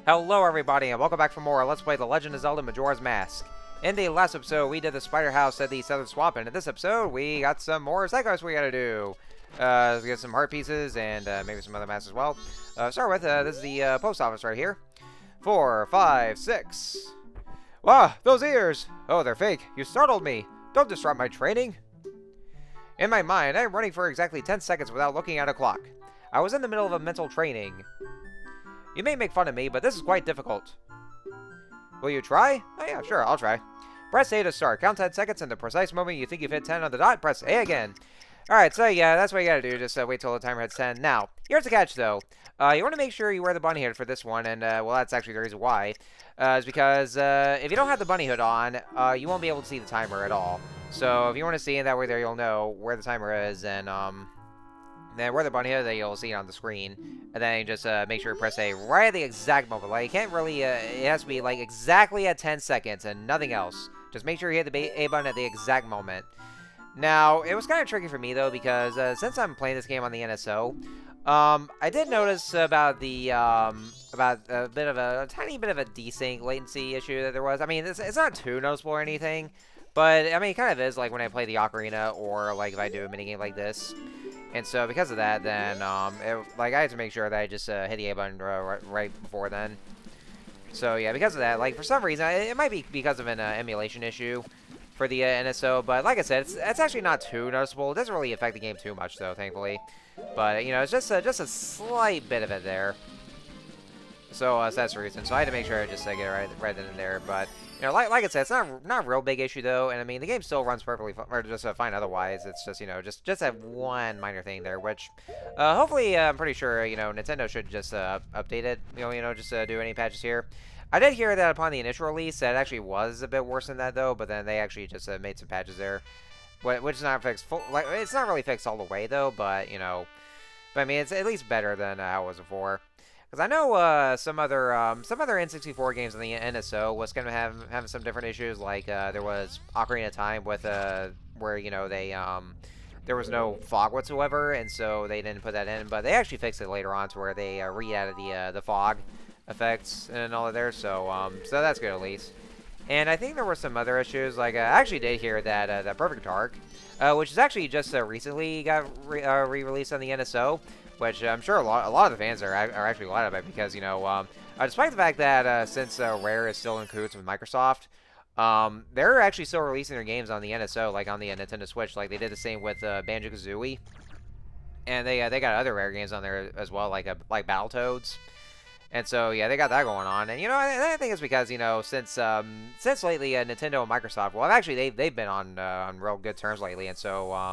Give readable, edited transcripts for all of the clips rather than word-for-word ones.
Hello everybody and welcome back for more Let's Play The Legend of Zelda Majora's Mask. In the last episode, we did the Spider House at the Southern Swamp, and in this episode, we got some more side quests we gotta do. Get some heart pieces and maybe some other masks as well. Start with, this is the post office right here. 4, 5, 6. Wow, those ears! Oh, they're fake. You startled me. Don't disrupt my training. In my mind, I am running for exactly 10 seconds without looking at a clock. I was in the middle of a mental training. You may make fun of me, but this is quite difficult. Will you try? Oh yeah, sure, I'll try. Press A to start. Count 10 seconds, and the precise moment you think you've hit 10 on the dot, press A again. Alright, so yeah, that's what you gotta do. Just wait till the timer hits 10. Now, here's the catch, though. You want to make sure you wear the bunny hood for this one, and, well, that's actually the reason why. Is because, if you don't have the bunny hood on, you won't be able to see the timer at all. So, if you want to see it that way there, you'll know where the timer is, and, then wear the bunny hood, then you'll see it on the screen. And then just make sure to press A right at the exact moment. Like, you can't really, it has to be, like, exactly at 10 seconds and nothing else. Just make sure you hit the A button at the exact moment. Now, it was kind of tricky for me, though, because since I'm playing this game on the NSO, I did notice about the, about a tiny bit of a desync latency issue that there was. I mean, it's not too noticeable or anything, but, I mean, it kind of is, like, when I play the Ocarina, or, like, if I do a minigame like this. And so, because of that, then, like, I had to make sure that I just hit the A button right before then. So, yeah, because of that, like, for some reason, it might be because of an emulation issue for the NSO, but like I said, it's actually not too noticeable. It doesn't really affect the game too much, though, thankfully. But, you know, it's just a slight bit of it there. So, that's the reason. So, I had to make sure I just get it right then and there, but... You know, like I said, it's not a real big issue, though, and I mean, the game still runs perfectly or just fine otherwise. It's just, you know, just that one minor thing there, which, hopefully, I'm pretty sure, you know, Nintendo should just, update it, you know, just, do any patches here. I did hear that upon the initial release, that it actually was a bit worse than that, though, but then they actually just, made some patches there, which is not fixed like, it's not really fixed all the way, though, but, you know, but I mean, it's at least better than how it was before. Because I know some other N64 games on the NSO was going to have some different issues. Like there was Ocarina of Time with where, you know, they there was no fog whatsoever, and so they didn't put that in. But they actually fixed it later on to where they re-added the fog effects and all of there. So so that's good at least. And I think there were some other issues. Like I actually did hear that that Perfect Dark, which is actually just recently got re-released on the NSO. Which I'm sure a lot of the fans are actually glad about, because, you know, despite the fact that since Rare is still in cahoots with Microsoft, they're actually still releasing their games on the NSO, like on the Nintendo Switch. Like they did the same with Banjo-Kazooie, and they got other Rare games on there as well, like Battletoads. And so yeah, they got that going on. And you know, I think it's because, you know, since lately Nintendo and Microsoft, well, actually they've been on real good terms lately, and so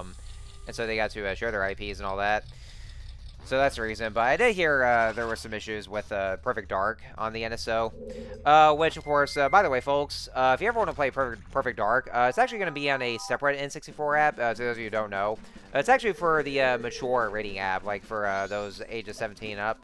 they got to share their IPs and all that. So that's the reason. But I did hear there were some issues with Perfect Dark on the NSO, which, of course, by the way, folks, if you ever want to play Perfect Dark, it's actually going to be on a separate N64 app, to those of you who don't know. It's actually for the mature rating app, like for those ages 17 up.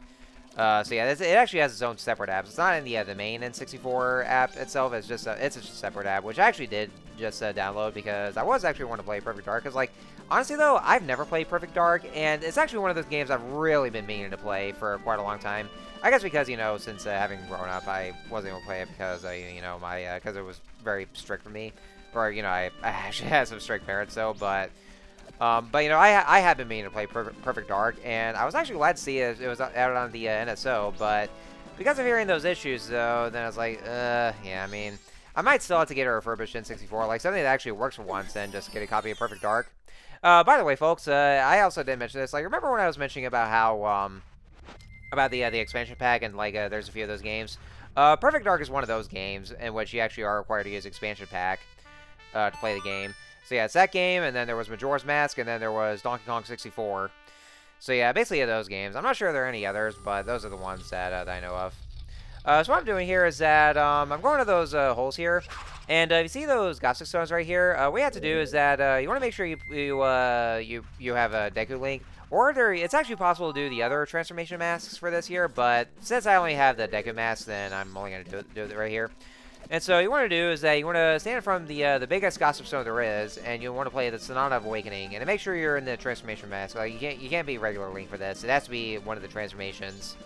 So yeah, it actually has its own separate app. It's not in the main N64 app itself. It's just a separate app, which I actually did just download because I was actually wanting to play Perfect Dark. Because, like, honestly though, I've never played Perfect Dark, and it's actually one of those games I've really been meaning to play for quite a long time. I guess because, you know, since having grown up, I wasn't able to play it because you know, my because it was very strict for me, or you know, I actually had some strict parents, though, but you know, I had been meaning to play Perfect Dark, and I was actually glad to see it was out on the NSO, but because of hearing those issues, though, then I was like, yeah, I mean, I might still have to get a refurbished N64, like something that actually works for once, and just get a copy of Perfect Dark. By the way, folks, I also did mention this. Like, remember when I was mentioning about how, about the expansion pack, and, like, there's a few of those games? Perfect Dark is one of those games in which you actually are required to use expansion pack to play the game. So yeah, it's that game, and then there was Majora's Mask, and then there was Donkey Kong 64. So yeah, basically those games. I'm not sure there are any others, but those are the ones that I know of. So what I'm doing here is that I'm going to those holes here, and if you see those Gothic stones right here, what you have to do is that you want to make sure you have a Deku Link, or it's actually possible to do the other transformation masks for this here, but since I only have the Deku mask, then I'm only going to do it right here. And so what you want to do is that you want to stand in front of the biggest gossip stone there is, and you want to play the Sonata of Awakening, and to make sure you're in the transformation mask. Like, you can't be regular Link for this. It has to be one of the transformations.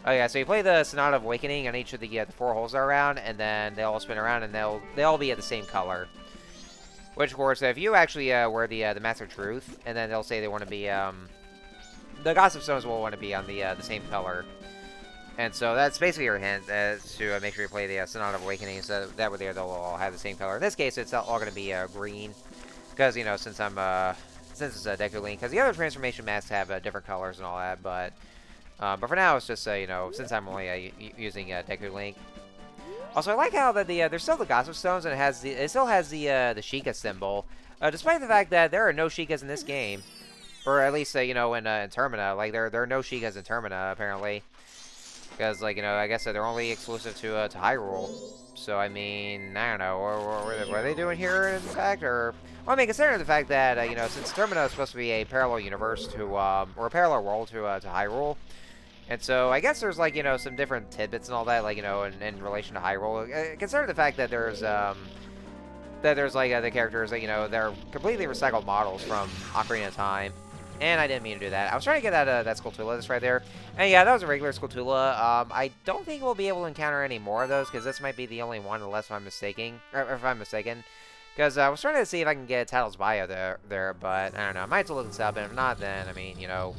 Oh yeah, so you play the Sonata of Awakening on each of the 4 holes that are around, and then they all spin around, and they'll all be at the same color. Which, of course, if you actually wear the Mask of Truth, and then they'll say they want to be the Gossip Stones will want to be on the same color. And so that's basically your hint to make sure you play the Sonata of Awakening, so that way they'll all have the same color. In this case, it's all going to be green, because, you know, since it's a Deku Link, because the other transformation masks have different colors and all that, but for now, it's just, you know, since I'm only using Deku Link. Also, I like how that there's still the Gossip Stones, and it still has the Sheikah symbol, despite the fact that there are no Sheikahs in this game. Or at least, you know, in Termina. Like, there are no Sheikahs in Termina, apparently. Because, like, you know, I guess they're only exclusive to Hyrule. So, I mean, I don't know. What are they doing here, in fact? Or, well, I mean, considering the fact that, you know, since Termina is supposed to be a parallel universe to, or a parallel world to Hyrule. And so, I guess there's, like, you know, some different tidbits and all that, like, you know, in relation to Hyrule. Considering the fact that there's, like, the characters that, you know, they're completely recycled models from Ocarina of Time. And I didn't mean to do that. I was trying to get that Skulltula that's right there. And yeah, that was a regular Skulltula. I don't think we'll be able to encounter any more of those, because this might be the only one, unless I'm mistaken. If I'm mistaken. Because I was trying to see if I can get Tattle's bio there, but I don't know. I might have to look this up, and if not, then, I mean, you know,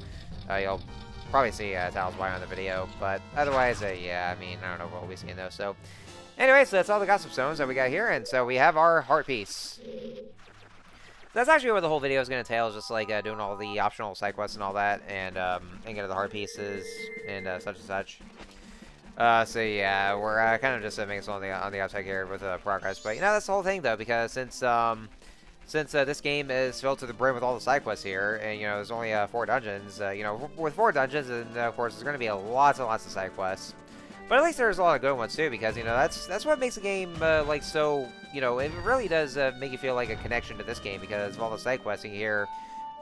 you'll probably see Tattle's bio in the video. But otherwise, yeah, I mean, I don't know what we'll be seeing, though. So, anyway, so that's all the Gossip Stones that we got here, and so we have our heart piece. That's actually what the whole video is going to entail, just like doing all the optional side quests and all that, and getting the heart pieces and such and such. So yeah, we're kind of just making some on the outside here with progress, but you know that's the whole thing though, because since this game is filled to the brim with all the side quests here, and you know there's only 4 dungeons, you know with 4 dungeons, and of course there's going to be lots and lots of side quests. But at least there's a lot of good ones too, because you know that's what makes the game like so. You know, it really does make you feel like a connection to this game, because of all the side quests you hear,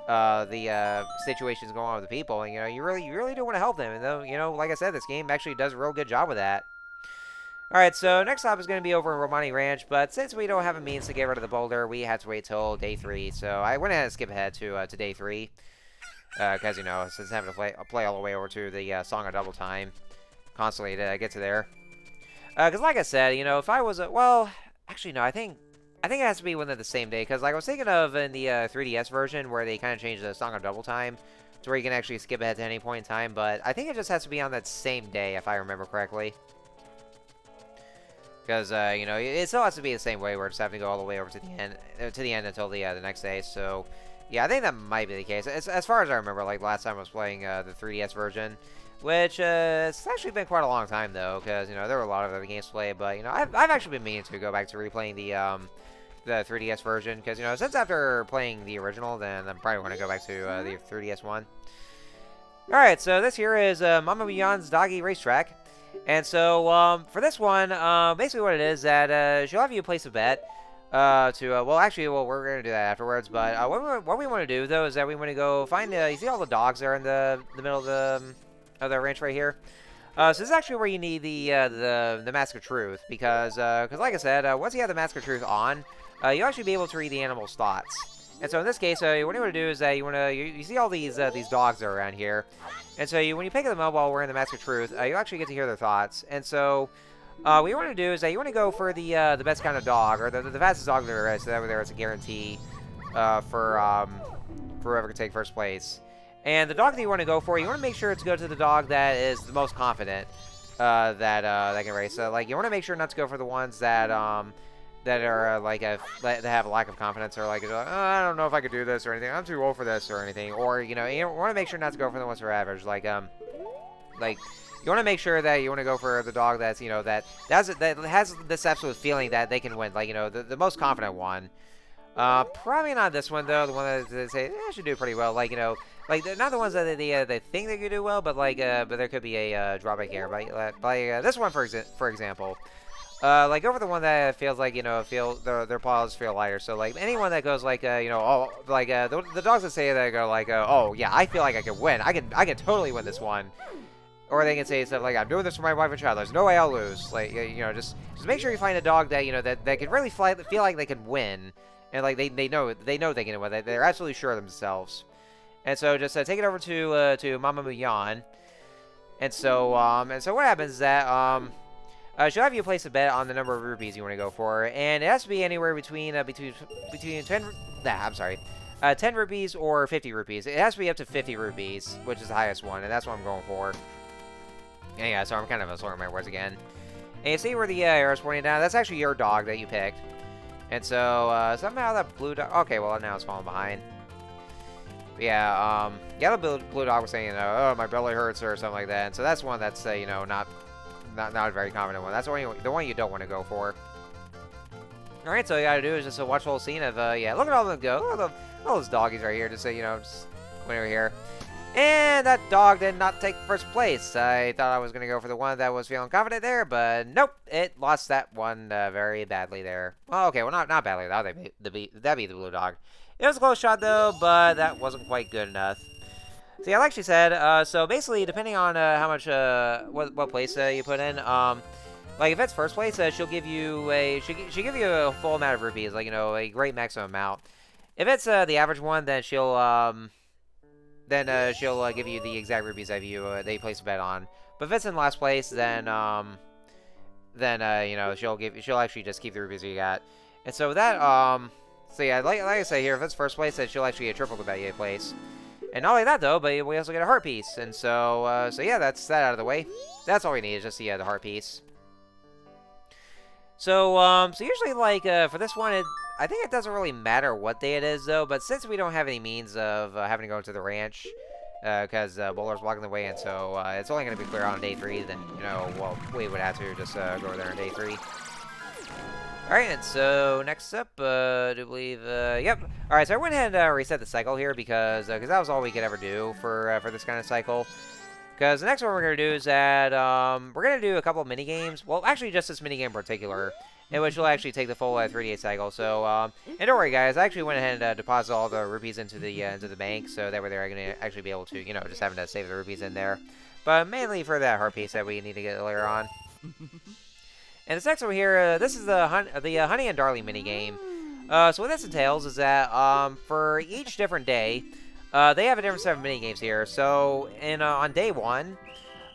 the situations going on with the people, and you know you really do want to help them. And though you know, like I said, this game actually does a real good job with that. All right, so next stop is going to be over in Romani Ranch, but since we don't have a means to get rid of the boulder, we had to wait till day 3. So I went ahead and skipped ahead to day 3, because you know since having to play all the way over to the Song of Double Time constantly to get to there. Because like I said, you know, if I was well. Actually, no, I think it has to be within the same day, because like I was thinking of in the 3DS version where they kind of changed the Song of Double Time to where you can actually skip ahead to any point in time, but I think it just has to be on that same day if I remember correctly. Because you know, it still has to be the same way where it's having to go all the way over to the end until the next day. So yeah, I think that might be the case. As far as I remember, like last time I was playing the 3DS version. Which, it's actually been quite a long time, though, because, you know, there were a lot of other games to play, but, you know, I've actually been meaning to go back to replaying the 3DS version, because, you know, since after playing the original, then I'm probably going to go back to the 3DS one. Alright, so this here is Mama Mion's Doggy Racetrack, and so, for this one, basically what it is that, she'll have you place a bet, well, actually, we're going to do that afterwards, but, what we want to do, though, is that we want to go find, you see all the dogs there in the middle of the ranch right here. So this is actually where you need the Mask of Truth, because like I said, once you have the Mask of Truth on, you'll actually be able to read the animal's thoughts. And so in this case, what you want to do is that you see all these dogs that are around here, and so when you pick them up while wearing the Mask of Truth, you actually get to hear their thoughts. And so what you want to do is that you want to go for the best kind of dog, or the fastest dog there is, so that way there is a guarantee for whoever can take first place. And the dog that you want to go for, you want to make sure to go to the dog that is the most confident that can race. So, like, you want to make sure not to go for the ones that are that have a lack of confidence, or like, oh, I don't know if I could do this or anything. I'm too old for this or anything. Or you know, you want to make sure not to go for the ones that are average. Like you want to make sure that you want to go for the dog that's that has this absolute feeling that they can win. Like the most confident one. Probably not this one though. The one that they say I should do pretty well. Like like not the ones that they think they could do well, but but there could be a drawback here. But this one for example, like over the one that feels like their paws feel lighter. So like anyone that goes like the dogs that say that go like oh yeah, I feel like I can win. I can totally win this one. Or they can say stuff like, I'm doing this for my wife and child. There's no way I'll lose. Like just make sure you find a dog that that can really feel like they can win. And like they know they can win. They're absolutely sure of themselves. And so just take it over to Mama Muyan. And so what happens is that she'll have you place a bet on the number of rupees you want to go for, and it has to be anywhere between 10 rupees or 50 rupees. It has to be up to 50 rupees, which is the highest one, and that's what I'm going for. And yeah, so I'm kind of slurring my words again. And you see where the arrow's pointing down? That's actually your dog that you picked. And so somehow that blue dog. Okay, well now it's falling behind. But yeah, the blue dog was saying, oh, my belly hurts or something like that. And so that's one that's not a very confident one. That's the one you don't want to go for. All right, so all you gotta do is just watch the whole scene of yeah. Look at all of them go. Look at all those doggies right here. Just just going over here. And that dog did not take first place. I thought I was going to go for the one that was feeling confident there, but nope. It lost that one very badly there. Well, okay, well, not badly. That'd be the blue dog. It was a close shot, though, but that wasn't quite good enough. So, yeah, like she said, so basically, depending on how much, what place you put in, like, if it's first place, she'll give you she'll give you a full amount of rupees, like, a great maximum amount. If it's the average one, then she'll give you the exact rupees that you place a bet on. But if it's in last place, then she'll actually just keep the rupees you got. And so that so yeah, like I say here, if it's first place, then she'll actually triple the bet you place. And not only that though, but we also get a heart piece. And so yeah, that's that out of the way. That's all we need is just the heart piece. So so usually like for this one, I think it doesn't really matter what day it is, though, but since we don't have any means of having to go to the ranch, because Bowler's blocking the way, and so it's only going to be clear on day 3, then, well, we would have to just go over there on day 3. Alright, and so next up, I do believe, yep. Alright, so I went ahead and reset the cycle here, because that was all we could ever do for this kind of cycle. Because the next one we're going to do is that we're going to do a couple of mini-games. Well, actually, just this mini-game in particular, in which will actually take the full 3-day cycle. So, and don't worry, guys. I actually went ahead and deposited all the rupees into the bank, so that way they're going to actually be able to, just having to save the rupees in there. But mainly for that heart piece that we need to get later on. And this next one here, this is the Honey and Darling mini game. So what this entails is that for each different day, they have a different set of mini games here. So on day 1,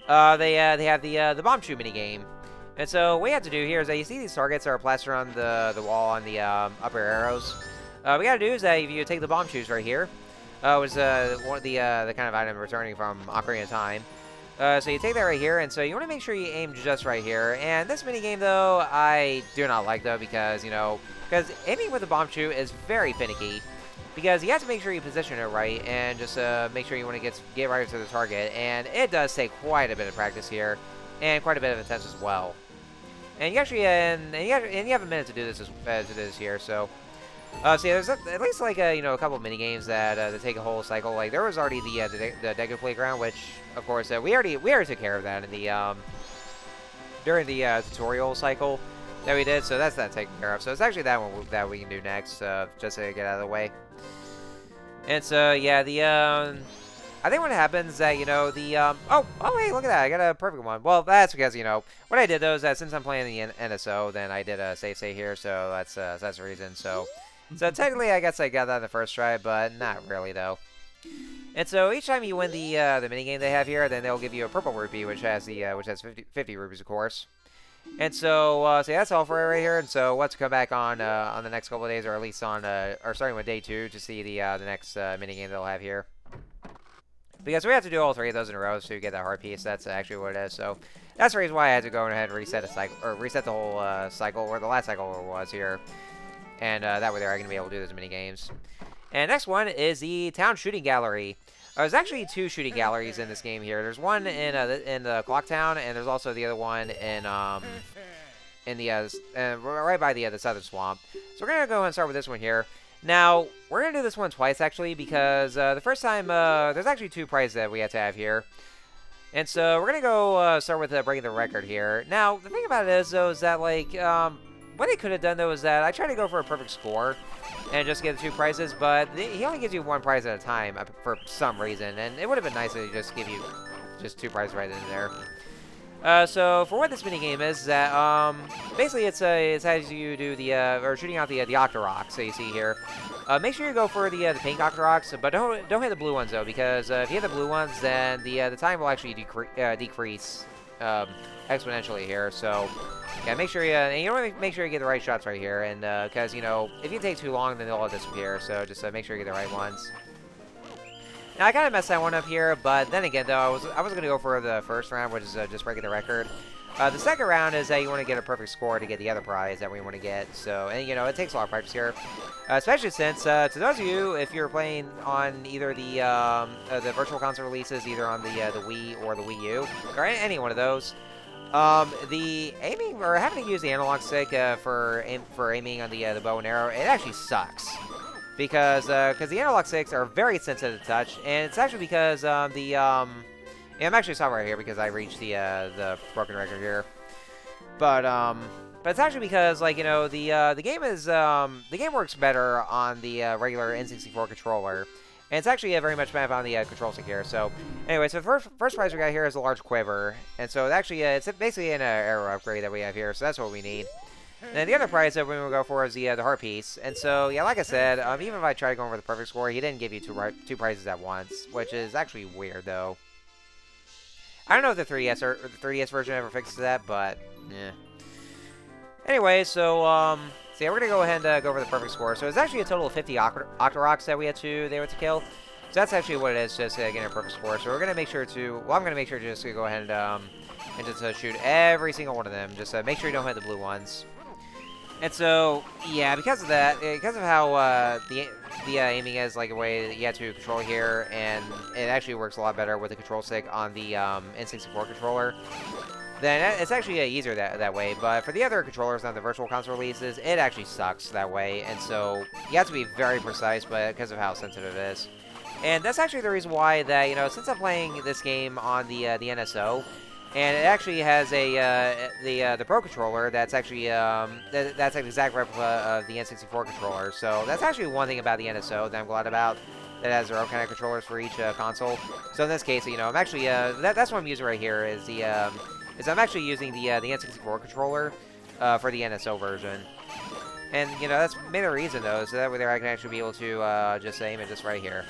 they have the bomb shoot mini game. And so what we have to do here is that you see these targets that are plastered on the wall on the upper arrows. What we got to do is that if you take the bomb shoes right here, was one of the kind of item returning from Ocarina of Time. So you take that right here, and so you want to make sure you aim just right here. And this mini game though, I do not like though because because aiming with the bomb shoe is very finicky. Because you have to make sure you position it right and just make sure you want to get right to the target. And it does take quite a bit of practice here, and quite a bit of intent as well. And you actually and you have a minute to do this here. So, so yeah, there's at least like a couple of mini games that take a whole cycle. Like there was already the Deku Playground, which of course we already took care of that in the during the tutorial cycle that we did. So that's that taken care of. So it's actually that one that we can do next, just to get out of the way. And so yeah, I think what happens is that, oh, hey, look at that. I got a perfect one. Well, that's because, what I did, though, is that since I'm playing the NSO, then I did a save here, so that's the reason. So technically, I guess I got that in the first try, but not really, though. And so each time you win the minigame they have here, then they'll give you a purple rupee, which has 50 rupees, of course. And so, so yeah, that's all for it right here. And so let's come back on the next couple of days, or at least on, or starting with day 2, to see the next minigame they'll have here. Because we have to do all 3 of those in a row to get that heart piece. That's actually what it is. So that's the reason why I had to go ahead and reset a cycle, or reset the whole cycle, or the last cycle was here. And that way, I can be able to do those mini games. And next one is the town shooting gallery. There's actually 2 shooting galleries in this game here. There's one in the clock town, and there's also the other one in right by the southern swamp. So we're gonna go and start with this one here. Now, we're going to do this one twice, actually, because the first time, there's actually 2 prizes that we have to have here. And so, we're going to go start with breaking the record here. Now, the thing about it is, though, is that, like, what they could have done, though, is that I tried to go for a perfect score and just get the 2 prizes, but he only gives you 1 prize at a time for some reason, and it would have been nice if he just give you just 2 prizes right in there. So for what this minigame is that basically it's as you do the or shooting out the Octoroks that you see here. Make sure you go for the pink Octoroks, but don't hit the blue ones though, because if you hit the blue ones, then the time will actually decrease exponentially here. So yeah, make sure and you want to make sure you get the right shots right here, and because you know if you take too long, then they'll all disappear. So just make sure you get the right ones. Now, I kind of messed that one up here, but then again, though, I was going to go for the first round, which is just breaking the record. The second round is that you want to get a perfect score to get the other prize that we want to get. So, and you know, it takes a lot of practice here, especially since, to those of you, if you're playing on either the virtual console releases, either on the Wii or the Wii U, or any one of those, the aiming, or having to use the analog stick for aiming on the bow and arrow, it actually sucks. Because the analog sticks are very sensitive to touch, and it's actually because yeah, I'm actually stopping right here because I reached the broken record here. But it's actually because, like, you know, the game works better on the regular N64 controller, and it's actually very much mapped on the control stick here. So anyway, so the first prize we got here is a large quiver, and so it actually it's basically an arrow upgrade that we have here. So that's what we need. And the other prize that we will go for is the heart piece. And so, yeah, like I said, even if I tried going for the perfect score, he didn't give you two prizes at once, which is actually weird, though. I don't know if the 3DS version ever fixes that, but yeah. Anyway, so yeah, we're gonna go ahead and go for the perfect score. So it's actually a total of 50 Octoroks that we had to kill. So that's actually what it is, just getting a perfect score. So we're gonna make sure to, well, I'm gonna make sure just to go ahead and just shoot every single one of them. Just make sure you don't hit the blue ones. And so, yeah, because of that, because of how the aiming is like a way that you have to control here, and it actually works a lot better with the control stick on the N64 controller, then it's actually easier that way. But for the other controllers on the virtual console releases, it actually sucks that way. And so you have to be very precise, but because of how sensitive it is. And that's actually the reason why that, you know, since I'm playing this game on the NSO, and it actually has the Pro controller that's actually that's an exact replica of the N64 controller. So that's actually one thing about the NSO that I'm glad about. That has their own kind of controllers for each console. So in this case, you know, I'm actually that's what I'm using right here is I'm actually using the N64 controller for the NSO version. And you know that's mainly the reason though, so that way there I can actually be able to just aim it just right here.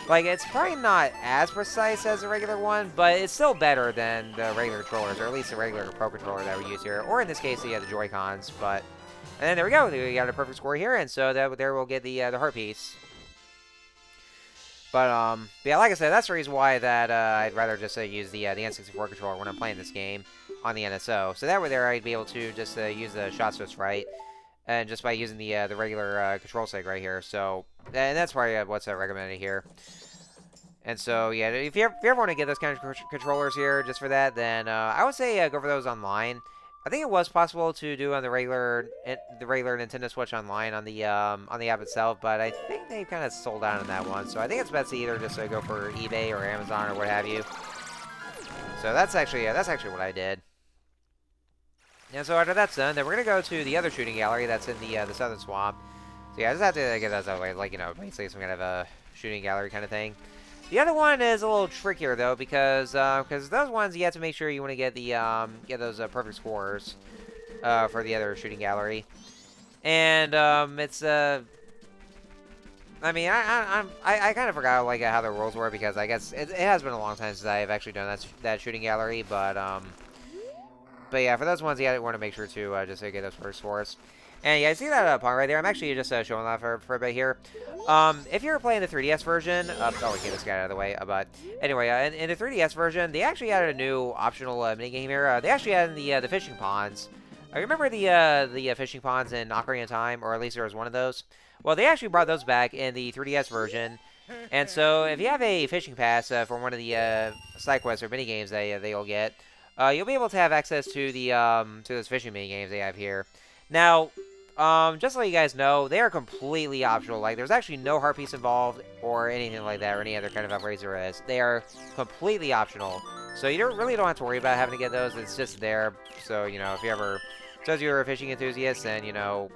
Like, it's probably not as precise as a regular one, but it's still better than the regular controllers, or at least the regular Pro controller that we use here. Or in this case, yeah, the Joy-Cons, but... And then there we go, we got a perfect score here, and so there we'll get the heart piece. But, yeah, like I said, that's the reason why that I'd rather just use the N64 controller when I'm playing this game on the NSO. So that way there I'd be able to just use the shots just right, and just by using the regular control stick right here. So, and that's probably what's recommended here. And so, yeah, if you ever want to get those kind of controllers here just for that, then I would say go for those online. I think it was possible to do on the regular Nintendo Switch online on the app itself, but I think they kind of sold out on that one. So I think it's best to either just go for eBay or Amazon or what have you. So that's actually what I did. And so after that's done, then we're gonna go to the other shooting gallery that's in the southern swamp. So yeah, I just have to get that out of the way, like, you know, basically some kind of a shooting gallery kind of thing. The other one is a little trickier though, because those ones you have to make sure you want to get the get those perfect scores for the other shooting gallery, and it's I mean I kind of forgot like how the rules were, because I guess it has been a long time since I've actually done that shooting gallery, but yeah, for those ones you want to make sure to just get those first scores. And yeah, I see that point right there. I'm actually just showing that for a bit here. If you're playing the 3DS version, oh, get this guy out of the way. But anyway, in the 3DS version, they actually added a new optional minigame here. They actually added the fishing ponds. I remember the fishing ponds in Ocarina of Time, or at least there was one of those. Well, they actually brought those back in the 3DS version. And so, if you have a fishing pass for one of the side quests or minigames that you'll get, you'll be able to have access to the to those fishing minigames they have here. Now, just so you guys know, they are completely optional. Like, there's actually no heart piece involved or anything like that, or any other kind of upgrades there is. They are completely optional. So you really don't have to worry about having to get those. It's just there. So, you know, if you ever, so if you're a fishing enthusiast, then, you know,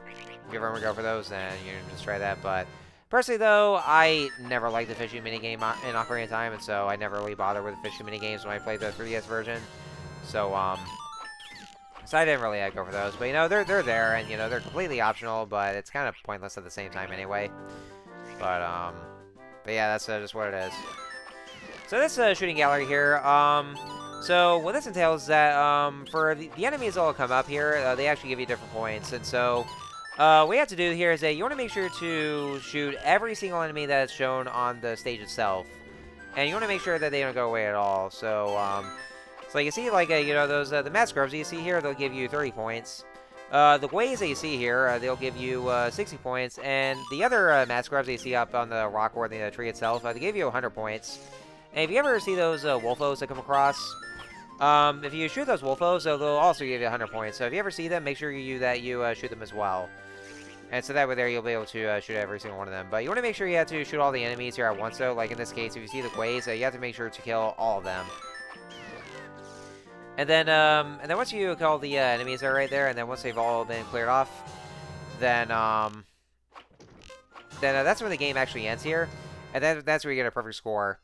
if you ever want to go for those, then you can just try that. But personally, though, I never liked the fishing minigame in Ocarina of Time, and so I never really bothered with the fishing minigames when I played the 3DS version. So, so I didn't really go for those. But, you know, they're there, and, you know, they're completely optional, but it's kind of pointless at the same time anyway. But yeah, that's just what it is. So this shooting gallery here, so what this entails is that for the enemies that will come up here, they actually give you different points. And so what you have to do here is that you want to make sure to shoot every single enemy that's shown on the stage itself. And you want to make sure that they don't go away at all. So, so you see, like, you know, those the mass grubs you see here, they'll give you 30 points. The waves that you see here, they'll give you 60 points. And the other mass grubs that you see up on the rock or the tree itself, they give you 100 points. And if you ever see those wolfos that come across, if you shoot those wolfos, they'll also give you 100 points. So if you ever see them, make sure you shoot them as well. And so that way there, you'll be able to shoot every single one of them. But you want to make sure you have to shoot all the enemies here at once, though. Like in this case, if you see the waves, you have to make sure to kill all of them. And then once you kill the enemies that are right there, and then once they've all been cleared off, then that's when the game actually ends here. And then that's where you get a perfect score.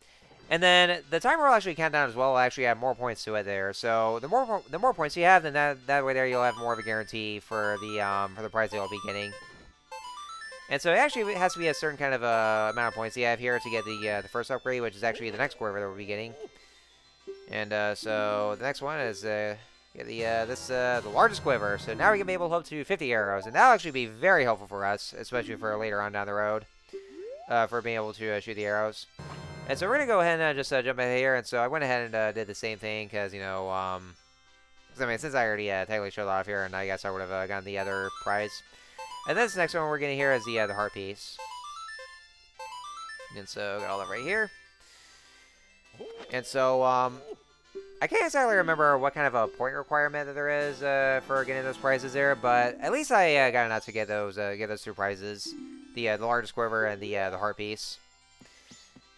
And then the timer will actually count down as well. Will actually add more points to it there. So the more points you have, then that way there you'll have more of a guarantee for the prize that you'll be getting. And so it actually has to be a certain kind of amount of points you have here to get the first upgrade, which is actually the next quiver that we'll be getting. And so the next one is the largest quiver. So now we can be able to hook to 50 arrows, and that'll actually be very helpful for us, especially for later on down the road, for being able to shoot the arrows. And so we're gonna go ahead and just jump in here. And so I went ahead and did the same thing because, you know, I mean, since I already technically showed off here, and I guess I would have gotten the other prize. And then this next one we're getting here is the heart piece. And so got all that right here. And so I can't exactly remember what kind of a point requirement that there is for getting those prizes there, but at least I got enough to get those two prizes, the largest quiver and the heart piece.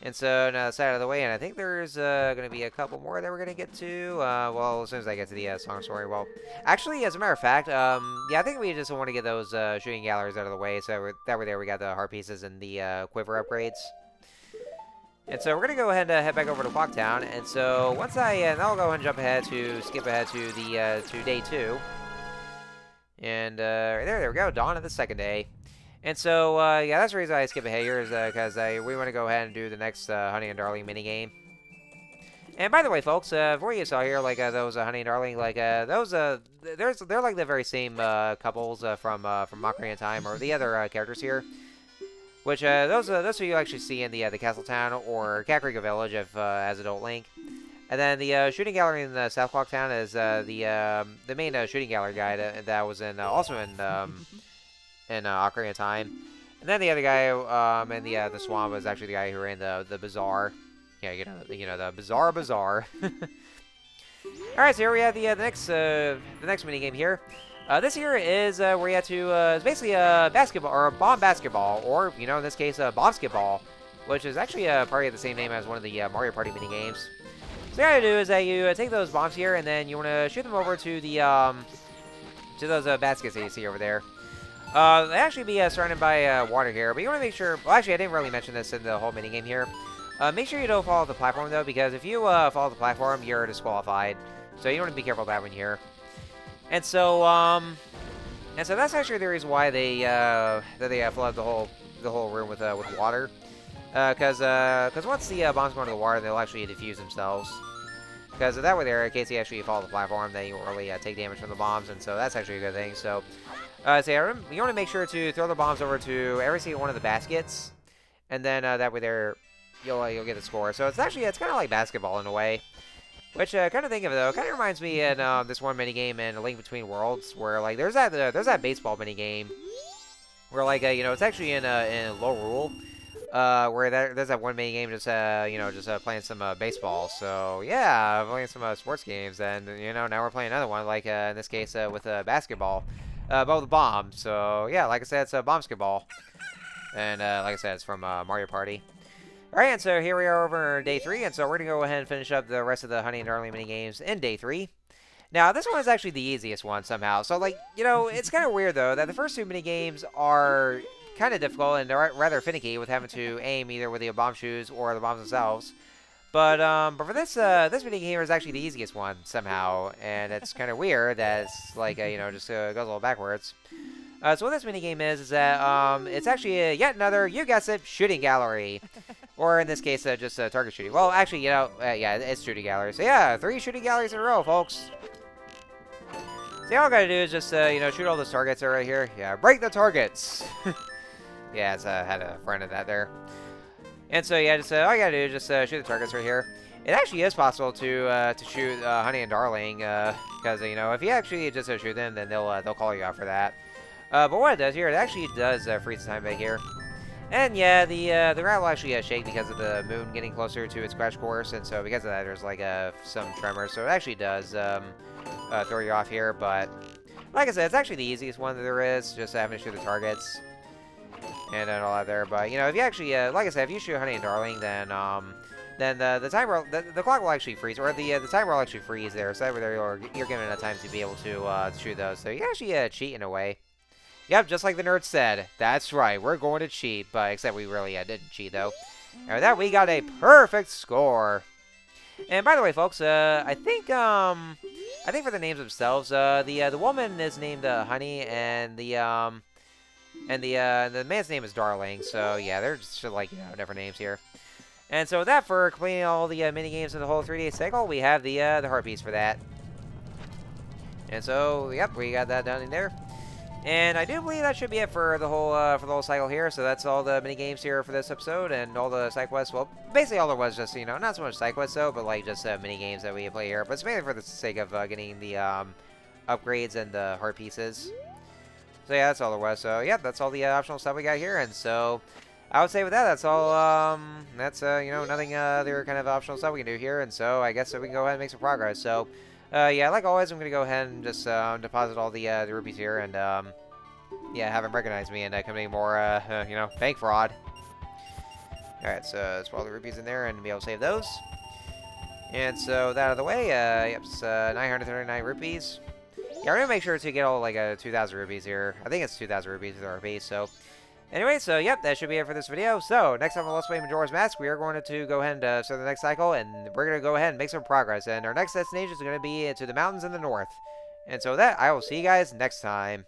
And so now that's out of the way, and I think there's going to be a couple more that we're going to get to. Well, as soon as I get to the song story. Well, actually, as a matter of fact, yeah, I think we just want to get those shooting galleries out of the way, so that way there we got the heart pieces and the quiver upgrades. And so we're going to go ahead and head back over to Clock Town. And so once I'll go ahead and skip ahead to the to day 2. And there we go, dawn of the second day. And so, yeah, that's the reason I skip ahead here is because we want to go ahead and do the next Honey and Darling minigame. And by the way, folks, before you saw here, like, those Honey and Darling, like, those, they're like the very same couples from Mockery in Time, or the other characters here. Which, those who you actually see in the Castle Town, or Kakariko Village as Adult Link. And then the shooting gallery in the South Clock Town is the main shooting gallery guy that was also in Ocarina of Time. And then the other guy in the swamp was actually the guy who ran the bazaar. Yeah, you know the bazaar. All right, so here we have the next mini game here. This here is where you have to it's basically a basketball or a bomb basketball, or in this case a bombsketball, which is actually probably the same name as one of the Mario Party mini games. So what you gotta do is that you take those bombs here, and then you want to shoot them over to the to those baskets that you see over there. They actually be surrounded by water here, but you want to make sure. Well, actually, I didn't really mention this in the whole mini game here. Make sure you don't follow the platform though, because if you follow the platform, you're disqualified. So you want to be careful of that one here. And so that's actually the reason why they flood the whole room with water. Because once the bombs go into the water, they'll actually diffuse themselves. Because that way there, in case you actually follow the platform, then you won't really take damage from the bombs, and so that's actually a good thing. So, so yeah, you want to make sure to throw the bombs over to every single one of the baskets, and then that way there, you'll get the score. So it's kind of like basketball in a way. Which, kind of think of it though, kind of reminds me in this one mini game in A Link Between Worlds, where like there's that baseball mini game, where like it's actually in low rule. Where there's that one mini game just playing some baseball. So yeah, playing some sports games, and now we're playing another one, like in this case with basketball, but with a bomb. So yeah, like I said, it's a bombsketball, and like I said, it's from Mario Party. All right, and so here we are over day 3, and so we're gonna go ahead and finish up the rest of the Honey and Darling mini games in day 3. Now this one is actually the easiest one somehow. So like it's kind of weird though that the first 2 mini games are kind of difficult and they're rather finicky with having to aim either with the bomb shoes or the bombs themselves. But for this mini game is actually the easiest one somehow, and it's kind of weird that it's like just goes a little backwards. So what this mini game is that it's actually yet another, you guessed it, shooting gallery, or in this case just target shooting. Well, actually, yeah, it's shooting gallery. So yeah, 3 shooting galleries in a row, folks. So all I gotta do is just shoot all those targets right here. Yeah, break the targets. Yeah, it's had a friend of that there. And so yeah, just all you gotta do is just shoot the targets right here. It actually is possible to shoot Honey and Darling, because if you actually just shoot them, then they'll call you out for that. But what it does here, it actually does freeze the time back here. And yeah, the ground will actually shake because of the moon getting closer to its crash course, and so because of that, there's like some tremors. So it actually does throw you off here. But like I said, it's actually the easiest one that there is, just having to shoot the targets and all that there. But if you actually, like I said, if you shoot Honey and Darling, then the timer, the clock will actually freeze, or the timer will actually freeze there. So that way you're given enough time to be able to shoot those. So you can actually cheat in a way. Yep, just like the nerd said. That's right, we're going to cheat, but except we really didn't cheat, though. And with that, we got a perfect score. And by the way, folks, I think for the names themselves, the woman is named Honey, and the man's name is Darling. So yeah, they're just like different names here. And so with that, for completing all the mini games in the whole 3-day cycle, we have the heart piece for that. And so yep, we got that done in there. And I do believe that should be it for the whole cycle here. So that's all the mini games here for this episode, and all the side quests. Well, basically all there was just not so much side quests though, but like just mini games that we play here. But it's mainly for the sake of getting the upgrades and the heart pieces. So yeah, that's all there was. So yeah, that's all the optional stuff we got here. And so I would say with that, that's all. That's nothing other kind of optional stuff we can do here. And so I guess we can go ahead and make some progress. So. Yeah, like always, I'm going to go ahead and just deposit all the rupees here and, yeah, have them recognize me and commit more, bank fraud. Alright, so let's put all the rupees in there and be able to save those. And so, that out of the way, yep, it's 939 rupees. Yeah, we're going to make sure to get all, like, 2,000 rupees here. I think it's 2,000 rupees with our base, so... Anyway, so yep, that should be it for this video. So, next time on Let's Play Majora's Mask, we are going to go ahead and start the next cycle, and we're going to go ahead and make some progress. And our next destination is going to be to the mountains in the north. And so with that, I will see you guys next time.